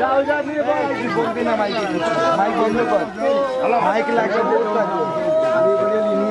যাও যা দিয়ে বলবি না মাইক মাইক বন্ধ কর মাইক লাগবে আমি বলে নিয়ে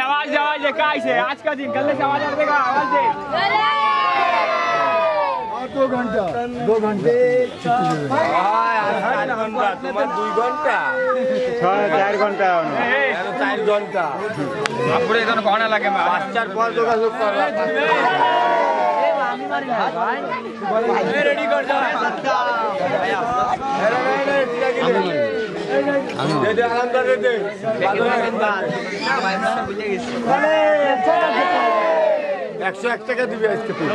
आवाज आवाज काय से आज का दिन कल से आवाज आ देगा आवाज दे 2 घंटा 2 घंटे তোমার 2 ঘন্টা 4 ঘন্টা 4 ঘন্টা আপরে এখানে কোনা লাগে 5টার পর যোগাযোগ করবা रेडी कर जाओ दे दे आराम दे दे ना भाई मैं बुझे গেছি 101 টাকা দিবি আজকে তুই